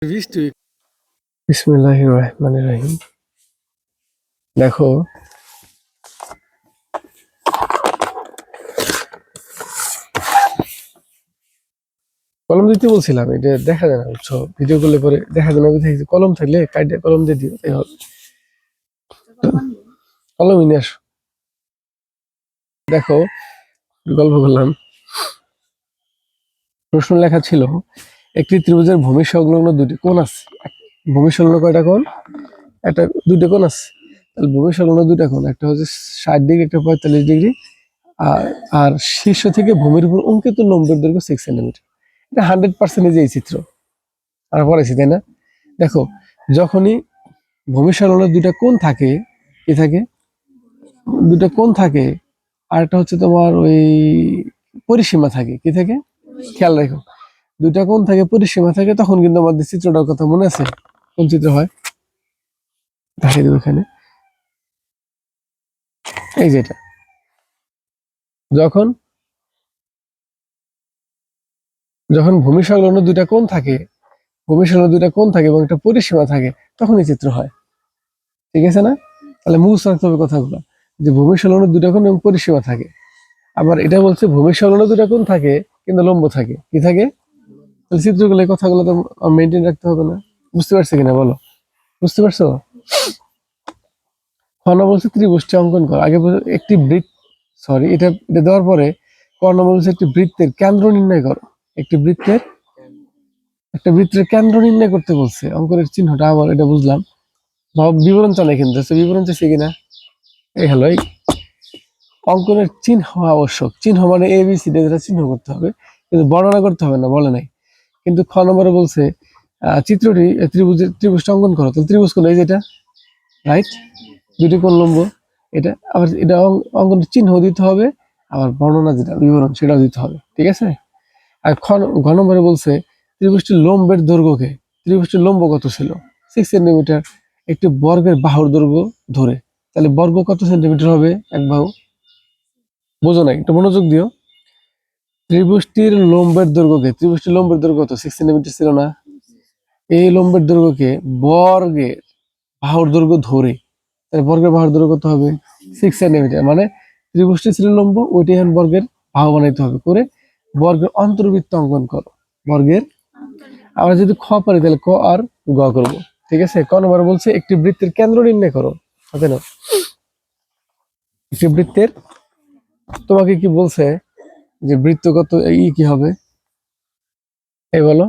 বিসমিল্লাহির রহমানির রহিম। দেখো, কলম দিতে বলছিলাম, এটা দেখা যায় না, বুঝছো? ভিডিও করলে পরে দেখা যায় না, বুঝতে কলম থাকলে কাইটে কলম দিয়ে দিও, তাই হবে। কলমই নিয়ে আসো। দেখো, গল্প করলাম। প্রশ্ন লেখা ছিল, একটি ত্রিভুজের ভূমি সংলগ্ন দুটি কোণ আছে। ভূমি সংলগ্ন কয়টা কোণ? একটা, দুটো কোণ আছে। তাহলে ভূমি সংলগ্ন দুটা কোণ, একটা হচ্ছে 60 ডিগ্রি, একটা 45 ডিগ্রি। আর আর শীর্ষ থেকে ভূমির উপর অঙ্কিত লম্বের দৈর্ঘ্য 6 সেন্টিমিটার। এটা 100% এই চিত্র আমরা পড়াইছি, তাই না? দেখো, যখনই ভূমি সংলগ্ন দুইটা কোণ থাকে, কি থাকে? দুটা কোণ থাকে। আর একটা হচ্ছে তোমার ওই পরিসীমা থাকে, কি থাকে? খেয়াল রাখো, দুইটা কোণ থাকে, পরিসীমা থাকে, তখন কিন্তু আমাদের চিত্রটার কথা মনে আছে? কোন চিত্র হয়? দেখাই দেবো এখানে, এই যেটা। যখন যখন ভূমি সংলগ্ন দুইটা কোণ থাকে, ভূমি সংলগ্ন দুইটা কোণ থাকে এবং একটা পরিসীমা থাকে, তখন এই চিত্র হয়। ঠিক আছে না? তাহলে মুখস্থ রাখতে হবে কথাগুলো, যে ভূমি সংলগ্ন দুইটা কোণ এবং পরিসীমা থাকে। আবার এটা বলছে ভূমি সংলগ্ন দুইটা কোণ থাকে কিন্তু লম্ব থাকে, কি থাকে? তাহলে চিত্রগুলো, কথাগুলো তো মেনটেন রাখতে হবে না? বুঝতে পারছো কিনা বলো? বুঝতে পারছো? কর্ণ বলছে ত্রিভুজটি অঙ্কন কর। আগে একটি বৃত্ত, সরি, এটা এটা দেওয়ার পরে কর্ণ বলছে একটি বৃত্তের কেন্দ্র নির্ণয় করো। একটি বৃত্তের, একটা বৃত্তের কেন্দ্র নির্ণয় করতে বলছে। অঙ্কনের চিহ্নটা আবার, এটা বুঝলাম, বিবরণ চালাই কিন্তু বিবরণ চাইছে কিনা। এই হলো, এই অঙ্কনের চিহ্ন আবশ্যক। চিহ্ন মানে এ বি সি ডি, যেটা চিহ্ন করতে হবে, কিন্তু বর্ণনা করতে হবে না, বলে নাই। কিন্তু খ নম্বরে বলছে চিত্রটি ত্রিভুজটা অঙ্কন করো। তাহলে ত্রিভুজ কোন? এই যেটা, রাইট? দুটি কোণ লম্ব, এটা। আবার এটা অঙ্কনের চিহ্ন দিতে হবে, আবার বর্ণনা যেটা, বিবরণ, সেটাও দিতে হবে। ঠিক আছে? আর ঘ নম্বরে বলছে ত্রিভুজটির লম্বের দৈর্ঘ্যকে, ত্রিভুজটির লম্ব কত ছিল? 6 সেন্টিমিটার। একটি বর্গের বাহুর দৈর্ঘ্য ধরে। তাহলে বর্গ কত সেন্টিমিটার হবে? এক বাহু। বোঝো নাই? একটু মনোযোগ দিও। ত্রিভুজটির লম্বের দৈর্ঘ্যকে, ত্রিভুজটির লম্বের দৈর্ঘ্য কত? 6 সেন্টিমিটার ছিল না? এই লম্বের দৈর্ঘ্যকে বর্গের বাহুর দৈর্ঘ্য ধরে, তাহলে বর্গের বাহুর দৈর্ঘ্য কত হবে? 6 সেন্টিমিটার। মানে ত্রিভুজটি ছিল লম্ব, ওইটি এখন বর্গের বাহু বানাইতে হবে। করে বর্গের অন্তর্বৃত্ত অঙ্কন করো। বর্গের, আমরা যদি খ পারি তাহলে ক আর গ করবো। ঠিক আছে? ক নম্বর বলছে একটি বৃত্তের কেন্দ্র নির্ণয় করো। হাতে নাও। একটি বৃত্তের, তোমাকে কি বলছে যে বৃত্ত কত, কি হবে? এই বলো,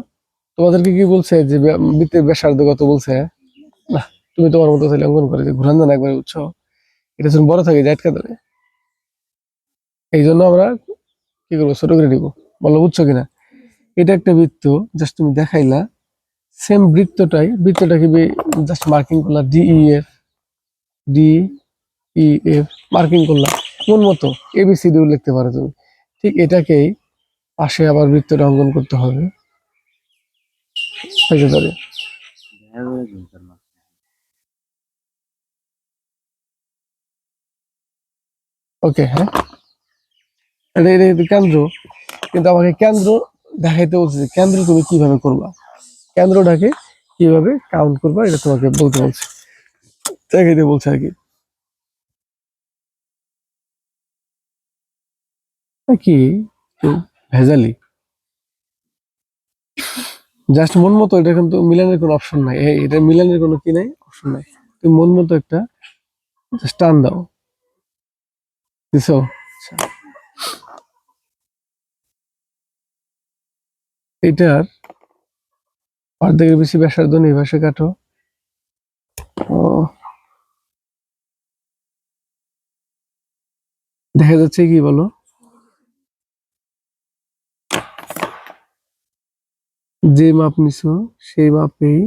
তোমাদেরকে কি বলছে যে বৃত্তের ব্যাসার্ধ কত বলছে? না, তুমি তোমার মতো তাহলে অঙ্কন করে যে ঘুরান দেন একবার, বুঝছো? এটা যখন বড় থাকে যে আটকা ধরে, এই জন্য আমরা কি করবো? ছোট করে দিব। বলো, বুঝছো কিনা? এটা একটা বৃত্ত, জাস্ট তুমি দেখাইলা। সেম বৃত্তটাকে জাস্ট মার্কিং করলা, ডি ই এফ মার্কিং করলা। মন মতো এবিসিডি লিখতে পারো তুমি। ঠিক এটাকেই পাশে আবার বৃত্তটা অঙ্কন করতে হবে। ওকে, হ্যাঁ, এটা কেন্দ্র। কিন্তু আমাকে কেন্দ্র দেখাইতে বলছে, কেন্দ্র তুমি কিভাবে করবা, কেন্দ্রটাকে কিভাবে কাউন্ট করবা, এটা তোমাকে বলতে বলছে, দেখাইতে বলছে আর কি। কি ভেজালি, জাস্ট মন মতো। এটা কিন্তু মিলানের কোনো অপশন নাই, এটা মিলানের কোনো কি নাই, অপশন নাই। তুমি মন মতো একটা জাস্ট টান দাও, দিছো? আচ্ছা। এটার অর্ধেকের বেশি ব্যাসার্ধ নেই, পাশে কাটো। ও, দেখা যাচ্ছে কি বলো? যে মাপ নিছো সেই মাপেই।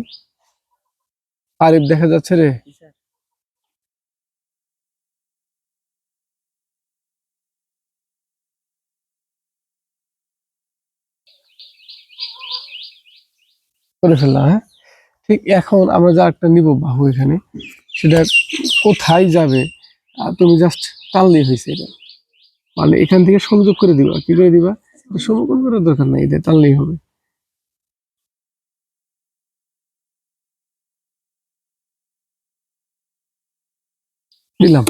আরিফ, দেখা যাচ্ছে রে? করে ফেললাম, হ্যাঁ। ঠিক এখন আমরা যা একটা নিব বাহু এখানে, সেটা কোথায় যাবে তুমি জাস্ট টানলেই হয়েছে। এটা মানে এখান থেকে সংযোগ করে দিবা। কি করে দিবা? সমকোণ করার দরকার নাই, এটা টানলেই হবে। দিলাম।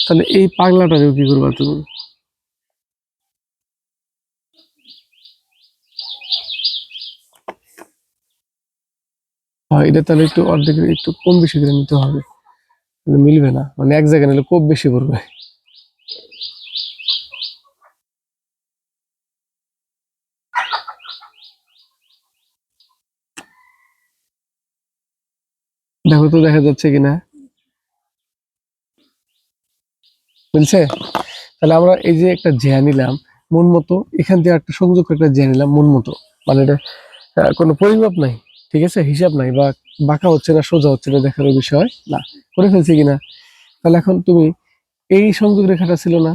তাহলে এই পাগলাটারেও কি করবা তুমি? এটা তাহলে একটু অর্ধেক একটু কম বেশি করে নিতে হবে, মিলবে না, মানে এক জায়গায় নিলে খুব বেশি পড়বে। দেখো তো দেখা যাচ্ছে কিনা, বুঝছে? তাহলে আমরা এই যে একটা জ্যা নিলাম মন মতো, এখান থেকে একটা সংযোগ একটা জ্যা নিলাম মন মতো, মানে এটা কোনো পরিমাপ নাই, ঠিক আছে, হিসাব নাই, বা বাঁকা হচ্ছে না সোজা হচ্ছে না দেখার বিষয় না, করে ফেলছি কিনা। তাহলে এখন তুমি এই সংযোগ রেখাটা ছিল না,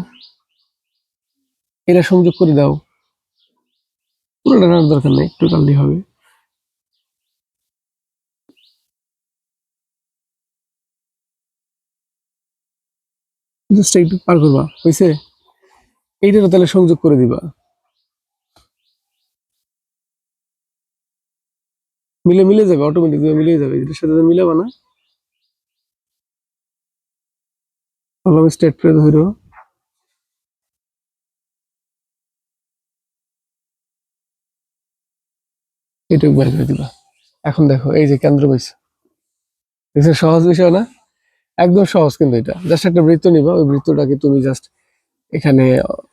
এটা সংযোগ করে দাও, পুরোটা টানার দরকার নেই, একটু টানলেই হবে। জাস্ট একটু পার করবা, হয়েছে? এইটারও তাহলে সংযোগ করে দিবা, মিলে মিলে যাবে, অটোমেটিক মিলে যাবে, এটার সাথে মিলাবা না। বললাম স্ট্রেট করে ধরো, এটুকু বের করে দিবা। এখন দেখো এই যে কেন্দ্র পাইছে, এটা সহজ বিষয় না? একদম সহজ, কিন্তু এটা জাস্ট একটা বৃত্ত নিবা, ওই বৃত্তটাকে তুমি জাস্ট এখানে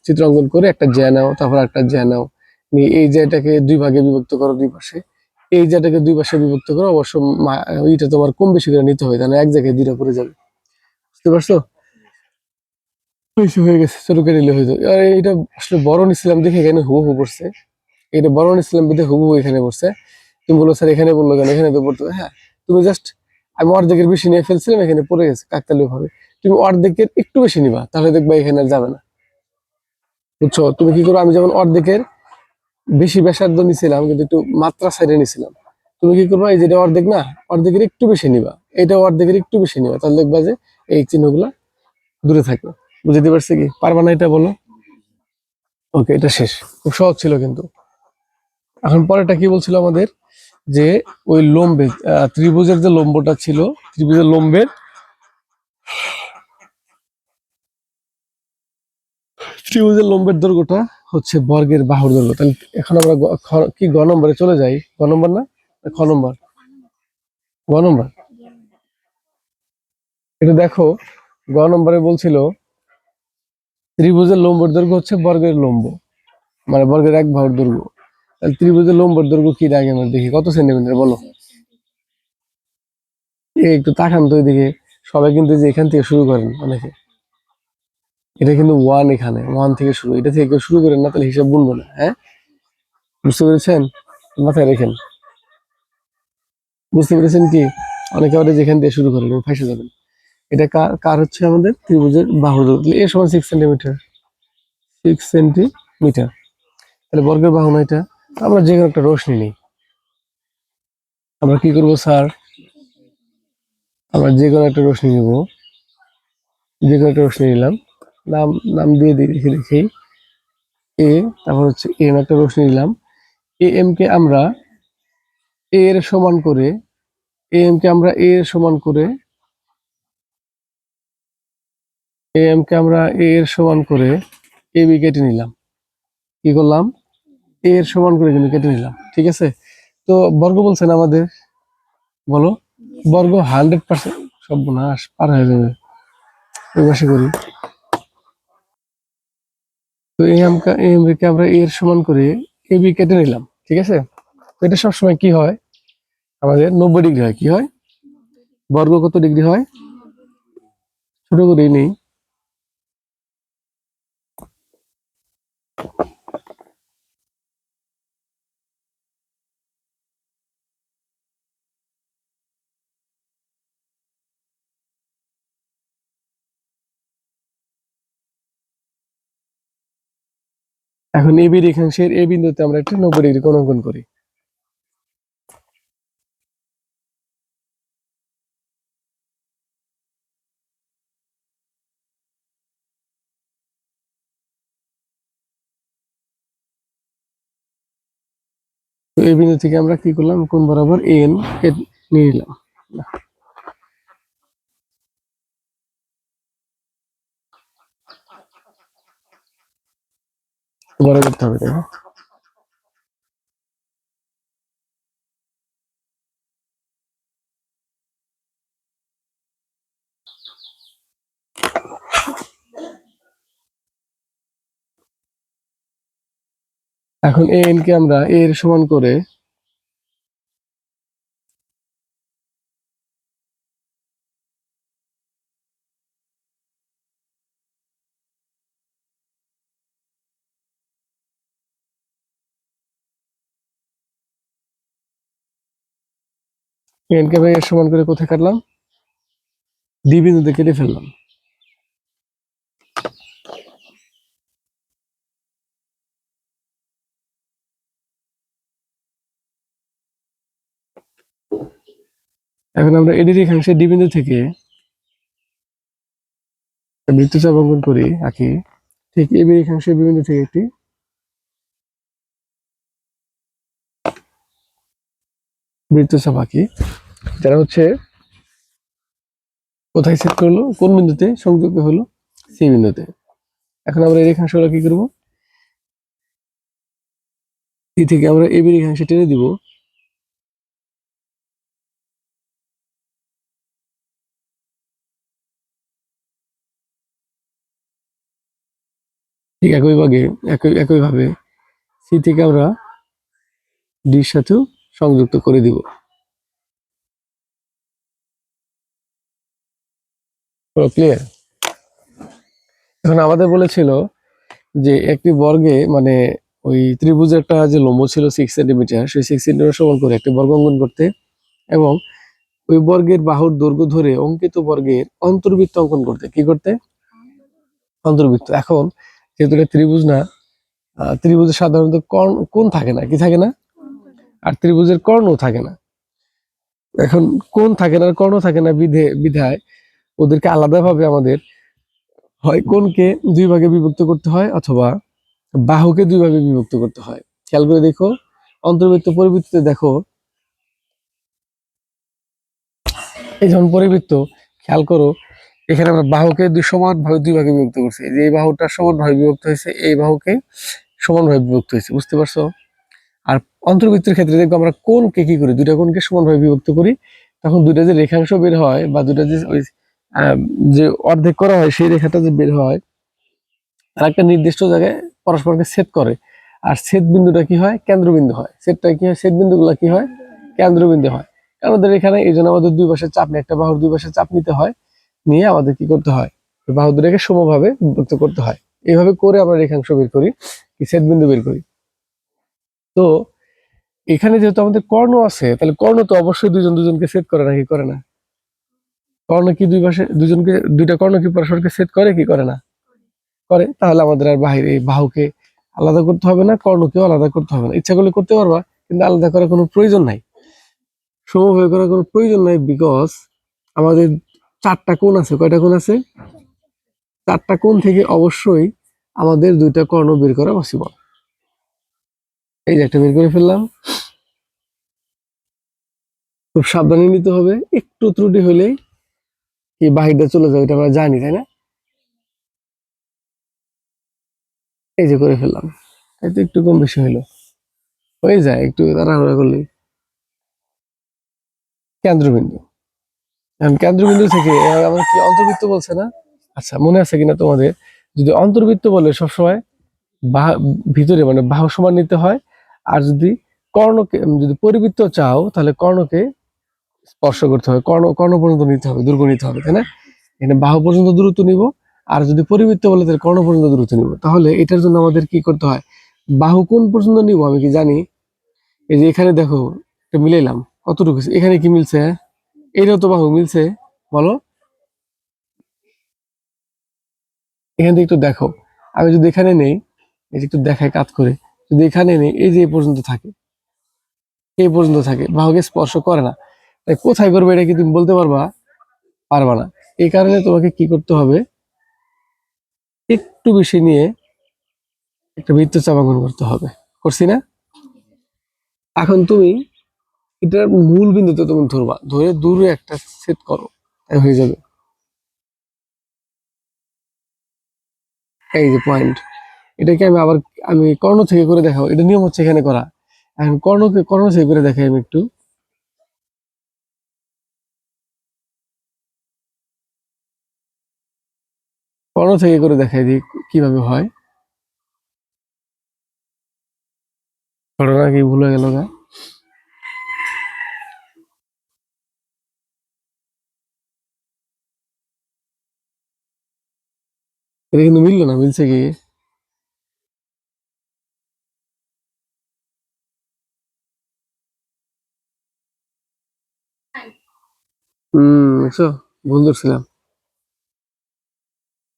চিত্র অঙ্কন করে একটা জ্যা নাও, তারপর একটা জ্যা নাও, নিয়ে এই জ্যাটাকে দুই ভাগে বিভক্ত করো দুই পাশে, এই জ্যাটাকে দুই পাশে বিভক্ত করো, অবশ্য ওইটা তোমার কম বেশি করে নিতে হয়, তাহলে এক জায়গায় দুইটা পড়ে যাবে, বুঝতে পারছো? হয়েছে, হয়ে গেছে, ছোট করে নিলে হয়ে যাবে। আর এটা আসলে বড় নিছিলাম দেখে এখানে হুবহু পড়ছে, এটা বড় নিছিলাম দেখে হুবহু এখানে পড়ছে। তুমি বললো স্যার এখানে বললো কেন, এখানে তো পড়তো, হ্যাঁ তুমি জাস্ট, আমি অর্ধেকের বেশি নিয়ে ফেলছিলাম, এখানে পড়ে গেছে কাকতালীয় ভাবে, তুমি অর্ধেকের একটু বেশি নিবা, তাহলে দেখবা এখানে আর যাবে না, বুঝছো? তুমি কি করো, আমি যেমন অর্ধেকের বেশি ব্যাসার্ধ নিছিলাম কিন্তু একটু মাত্রা সাইডে নিছিলাম, তুমি কি করবা, এই যেটা অর্ধেক না, অর্ধেকের একটু বেশি নিবা, এটা অর্ধেকের একটু বেশি নিবা, তাহলে দেখবা যে এই চিহ্নগুলা দূরে থাকবে। বুঝতে পারছি কি, পারবা না এটা বলো? ওকে, এটা শেষ, খুব সহজ ছিল কিন্তু। এখন পরেরটা কি বলছিল আমাদের, যে ওই লম্বে ত্রিভুজের যে লম্বটা ছিল, ত্রিভুজের লম্বের, ত্রিভুজের লম্বের দৈর্ঘ্যটা হচ্ছে বর্গের বাহুর দৈর্ঘ্য। তাহলে এখন আমরা কি গ নম্বরে চলে যাই, গ নম্বর না, খ নম্বর, গ নম্বর। এটা দেখো, গ নম্বরে বলছিল ত্রিভুজের লম্বের দৈর্ঘ্য হচ্ছে বর্গের লম্ব, মানে বর্গের এক বাহুর দৈর্ঘ্য। তাহলে ত্রিভুজের লম্বের দৈর্ঘ্য কি, আগে আমরা দেখি কত সেন্টিমিটার, বলো? একটু তাকান তো এদিকে, সবাই কিন্তু যে এখান থেকে শুরু করেন অনেকে, এটা কিন্তু ওয়ান, এখানে ওয়ান থেকে শুরু, এটা থেকে কেউ শুরু করেন না, তাহলে হিসাব গুনবো না, হ্যাঁ? বুঝতে পেরেছেন? মাথায় রেখেন, বুঝতে পেরেছেন কি? অনেকে আবার যেখান দিয়ে শুরু করেন ফাঁসে যাবেন। এটা কার কার হচ্ছে আমাদের ত্রিভুজের বাহুর দৈর্ঘ্য, এ সমান 6 সেন্টিমিটার, 6 সেন্টিমিটার। তাহলে বর্গের বাহু না এটা, আমরা যে কোনো একটা রশ্মি নিই, আমরা কি করবো স্যার, আমরা যে কোনো একটা রশ্মি নিব, যে কোনো একটা রশ্মি নিলাম, নাম নাম দিয়ে দিই, দেখি দেখি, এ, তারপর হচ্ছে এম, একটা রশ্মি নিলাম, এ এম কে আমরা এ এর সমান করে, এ এম কে আমরা এ এর সমান করে, এ এম কে আমরা এ এর সমান করে এ বি কেটে নিলাম, কি করলাম, এ এর সমান করে কিন্তু কেটে নিলাম, ঠিক আছে? তো বর্গ বলছেন আমাদের, বলো, বর্গ 100%, সর্বনাশ, পার হয়ে যাবে, ওই পাশে করি। তো এ এম কে আমরা এ এর সমান করে এ বি কেটে নিলাম, ঠিক আছে? তো এটা সবসময় কি হয়, আমাদের 90 ডিগ্রি হয়, কি হয়, বর্গ কত ডিগ্রি হয়, ছোট করেই নেই, এখন এবি রেখাংশের এ বিন্দুতে আমরা একটা 90 ডিগ্রি কোণ অঙ্কন করি। তো এই বিন্দু থেকে আমরা কি করলাম, কোণ বরাবর এন নিয়ে নিলাম, বড় করতে হবে, তাই না? এখন এ এন কে আমরা এ এর সমান করে এ এন কে আমরা এর সমান করে কোথায় কাটলাম? ডি বিন্দুতে কেটে ফেললাম। এখন আমরা এডি রেখাংশে ডি বিন্দু থেকে বৃত্তচাপ অঙ্কন করি, আঁকি। ঠিক এবি রেখাংশে বি বিন্দু থেকে একটি বৃত্তচাপ আঁকি, যারা হচ্ছে কোথায় ছেদ করলো, কোন বিন্দুতে সংযুক্ত হলো? সি বিন্দুতে। এখন আমরা এই রেখাংশগুলো কি করবো? সি থেকে আমরা এবি রেখাংশে টেনে দিব। ঠিক একইভাবে সি থেকে আমরা ডির সাথেও সংযুক্ত করে দিব। ক্লিয়ার? এখন আমাদের বলেছিল যে একটি বর্গে মানে ওই ত্রিভুজের একটা যে লম্ব ছিল 6 সেন্টিমিটার, সেই 6 সেন্টিমিটার সমান করে একটি বর্গ অঙ্কন করতে, এবং ওই বর্গের বাহুর দৈর্ঘ্য ধরে অঙ্কিত বর্গের অন্তর্বৃত্ত অঙ্কন করতে। কি করতে? অন্তর্বৃত্ত। এখন যেহেতু এটা ত্রিভুজ না, ত্রিভুজের সাধারণত কোণ থাকে না, কি থাকে না? আর ত্রিভুজের কর্ণও থাকে না। এখন কোণ থাকে না আর কর্ণ থাকে না বিধায় ওদেরকে আলাদাভাবে আমাদের হয় কোণকে দুই ভাগে বিভক্ত করতে হয়, অথবা বাহুকে দুই ভাগে বিভক্ত করতে হয়। খেয়াল করে দেখো, অন্তর্বৃত্ত পরিবৃত্তিতে দেখো, এই যেমন পরিবৃত্ত, খেয়াল করো এখানে আমরা বাহুকে সমানভাবে দুই ভাগে বিভক্ত করছি। যে এই বাহুটা সমানভাবে বিভক্ত হয়েছে, এই বাহুকে সমানভাবে বিভক্ত হয়েছে, বুঝতে পারছো? আর অন্তর্বৃত্তের ক্ষেত্রে দেখবো আমরা কোণকে কি করি, দুইটা কোণকে সমানভাবে বিভক্ত করি, তখন দুইটা যে রেখাংশ বের হয় বা দুইটা যে ওই যে অর্ধেক করা হয়, সেই রেখাটা যে বের হয় আর একটা নির্দিষ্ট জায়গায় পরস্পরকে ছেদ করে। আর ছেদ বিন্দুটা কি হয়? কেন্দ্রবিন্দু হয়। ছেদটা কি হয়? ছেদ বিন্দুগুলো কি হয়? কেন্দ্রবিন্দু হয়। কারণ ওদের এখানে এই জন্য আমাদের দুই পাশে চাপ নিয়ে, একটা বাহুর দুই পাশে চাপ নিতে হয়, নিয়ে আমাদের কি করতে হয়? বাহু দুটাকে সমভাবে বিভক্ত করতে হয়। এইভাবে করে আমরা রেখাংশ বের করি, কি ছেদ বিন্দু বের করি। তো এখানে যেহেতু আমাদের কর্ণ আছে, তাহলে কর্ণ তো অবশ্যই দুজন দুজনকে ছেদ করে, নাকি করে না? কর্ণ কি দুই পাশে দুজনকে, দুইটা কর্ণ কি পরস্পরকে ছেদ করে কি করে না? করে। তাহলে আমাদের আর বাহিরে এই বাহুকে আলাদা করতে হবে না, কর্ণকেও আলাদা করতে হবে না। ইচ্ছা করলে করতে পারবা, কিন্তু আলাদা করার কোনো প্রয়োজন নাই, সমবায় করার কোনো প্রয়োজন নাই, বিকজ আমাদের চারটা কোণ আছে। কয়টা কোণ আছে? চারটা কোণ থেকে অবশ্যই আমাদের দুইটা কর্ণ বের করা পসিবল। এই যে একটা বের করে ফেললাম। খুব সাবধানে নিতে হবে, একটু ত্রুটি হলেই কি বাহিরটা চলে যাবে, এটা আমরা জানি, তাই না? এই যে করে ফেললাম, তাই তো একটু কম বেশি হইলো, হয়ে যায় একটু তাড়াহুড়া করলে। কেন্দ্রবিন্দু, এখন কেন্দ্রবিন্দু থেকে আমার কি অন্তর্বৃত্ত বলছে না? আচ্ছা, মনে আছে কিনা তোমাদের, যদি অন্তর্বৃত্ত বলে সবসময় ভিতরে মানে বাহু সমান নিতে হয়, আর যদি কর্ণকে, যদি পরিবৃত্ত চাও তাহলে কর্ণকে স্পর্শ করতে হবে, কর্ণ পর্যন্ত নিতে হবে, দূরত্ব নিতে হবে, তাই না? এখানে বাহু পর্যন্ত দূরত্ব নিব, আর যদি পরিবৃত্ত বলে তাহলে কর্ণ পর্যন্ত দূরত্ব নিব। তাহলে এটার জন্য আমাদের কি করতে হয়? বাহু কোন পর্যন্ত নিব আমি কি জানি? এই যে এখানে দেখো, এটা মিলাইলাম, কতটুকু এখানে কি মিলছে? এইটাও তো বাহু মিলছে, বলো। এখান থেকে একটু দেখো, আমি যদি এখানে নেই, এই যে একটু দেখায় কাজ করে, যদি এখানে নেই, এই যে এই পর্যন্ত থাকে, এই পর্যন্ত থাকে, বাহুকে স্পর্শ করে না, তাই কোথায় করবে এটা কি তুমি বলতে পারবা? পারবা না। এই কারণে তোমাকে কি করতে হবে? একটু বেশি নিয়ে একটা বৃত্তচাপ অঙ্কন করতে হবে। করছি না? এখন তুমি এটার মূল বিন্দুতে তুমি ধরবা, ধরে দূরে একটা সেট করো, তাই হয়ে যাবে। এই যে পয়েন্ট, এটাকে আমি কর্ণ থেকে করে দেখাবো, এটা নিয়ম হচ্ছে এখানে করা। এখন কর্ণ থেকে করে দেখাই আমি একটু। কর্ণ থেকে করে দেখাই দিই কিভাবে হয়। ঘটনা কি ভুল হয়ে গেল না? এটা কিন্তু মিললো না, মিলছে কি? বুঝছো, ভুল ধরছিলাম,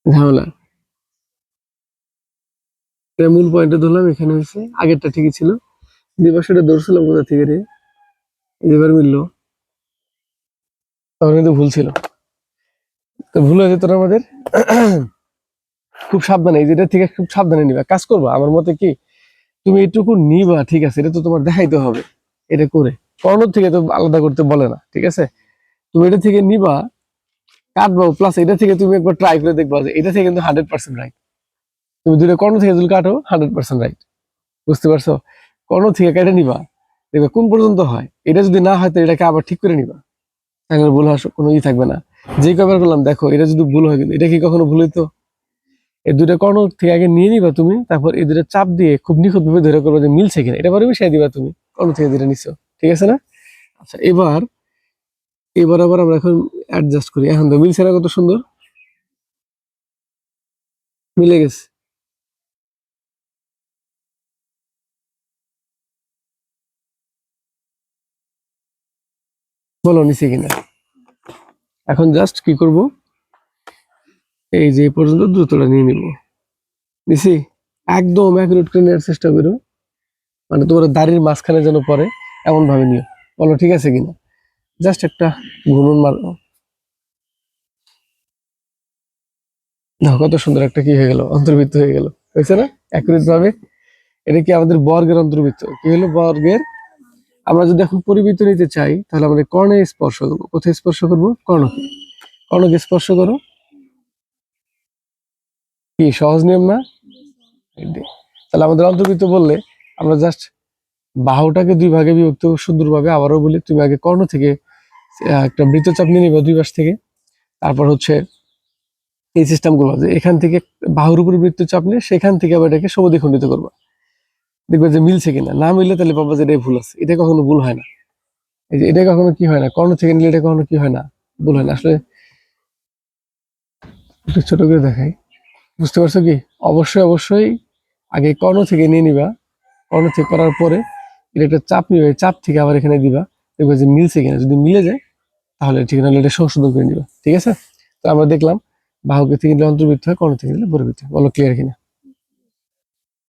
ঝামেলা। এটা মূল পয়েন্টে ধরলাম, এখানে হয়েছে আগেরটা ঠিকই ছিল, দিবসটা ধরছিলাম কোথা থেকে রে, এবার মিললো, তখন কিন্তু ভুল ছিল। তো ভুল হয়ে যেত না আমাদের। খুব সাবধানে, এই যেটা থেকে খুব সাবধানে নিবা, কাজ করবা আমার মতে কি, তুমি এইটুকু নিবা, ঠিক আছে, এটা তো তোমার দেখাইতে হবে এটা করে। কর্ণর থেকে তো আলাদা করতে বলে না, ঠিক আছে, তুমি এটা থেকে নিবা, কাটবা, প্লাস এটা থেকে তুমি একবার ট্রাই করে দেখবা যে এটা থেকে কিন্তু 100% রাইট। তুমি দুটো কর্ণ থেকে যদি কাটো 100% রাইট, বুঝতে পারছো? কর্ণ থেকে কেটে নিবা, দেখবে কোন পর্যন্ত হয়, এটা যদি না হয় তো এটাকে আবার ঠিক করে নিবা, তাহলে ভুল হওয়ার কোনো থাকবে না। যে কবার করলাম দেখো, এটা যদি ভুল হয়, কিন্তু এটা কি কখনো ভুল হইতো? এই দুটো কর্ণ থেকে আগে নিয়ে নিবা তুমি, তারপর এই দুটো চাপ দিয়ে খুব নিখুঁত ভাবে ধরে করবো যে মিলছে কিনা, এটা পরে মিশিয়ে দিবা তুমি কর্ণ থেকে যেটা নিছো, ঠিক আছে না? আচ্ছা, এবার এবার আবার আমরা এখন অ্যাডজাস্ট করি। এখন তো মিলছে না, কত সুন্দর মিলে গেছে। বলো নিচে কিনা। এখন জাস্ট কি করব, এই যে এই পর্যন্ত দ্রুতটা নিয়ে নিব, নিছি, একদম অ্যাকুরেট করে নেওয়ার চেষ্টা করো, মানে তোমার দাড়ির মাঝখানে যেন পড়ে এমন ভাবে নিও। বলো ঠিক আছে কিনা, জাস্ট একটা ঘুমন মারো। দেখো কত সুন্দর একটা কি হয়ে গেল, অন্তর্বৃত্ত হয়ে গেল, হয়েছে না অ্যাকুরেট ভাবে? এটা কি আমাদের বর্গের অন্তর্বৃত্ত, কি হলো বর্গের। আমরা যদি এখন পরিবৃত্ত নিতে চাই, তাহলে আমাদের কর্ণে স্পর্শ করবো, কোথায় স্পর্শ করবো, কর্ণকে, কর্ণকে স্পর্শ করো। কি সহজ নিয়ম না? তাহলে আমাদের অন্তর্বৃত্ত বললে আমরা জাস্ট বাহুটাকে দুই ভাগে বিভক্ত সুন্দরভাবে, আবারও বলি, তুমি আগে কর্ণ থেকে একটা বৃত্তচাপ নিয়ে নিবে দুই পাশ থেকে, তারপর হচ্ছে এই সিস্টেম করবো যে এখান থেকে বাহুর উপর বৃত্তচাপ নিয়ে সেখান থেকে আবার এটাকে সমদ্বিখণ্ডিত করবো, দেখবে যে মিলছে কিনা, না মিললে তাহলে বাবা যে এটাই ভুল আছে, এটা কখনো ভুল হয় না। এই যে এটা কখনো কি হয় না, কর্ণ থেকে নিলে এটা কখনো কি হয় না, ভুল হয় না। আসলে একটু ছোট করে দেখাই, বুঝতে পারছো কি? অবশ্যই অবশ্যই আগে কর্ণ থেকে নিয়ে নিবা, কর্ণ থেকে করার পরে এটা একটা চাপ নিবে, চাপ থেকে আবার এখানে দিবা, দেখবে যে মিলছে কিনা, যদি মিলে যায় তাহলে ঠিক, নাহলে এটা সংশোধন করে নিবা, ঠিক আছে? তো আমরা দেখলাম বাহুকে থেকে নিলে অন্তর্বৃত্ত হয়, কর্ণ থেকে নিলে পরিবৃত্ত হয়। বলো ক্লিয়ার কিনা?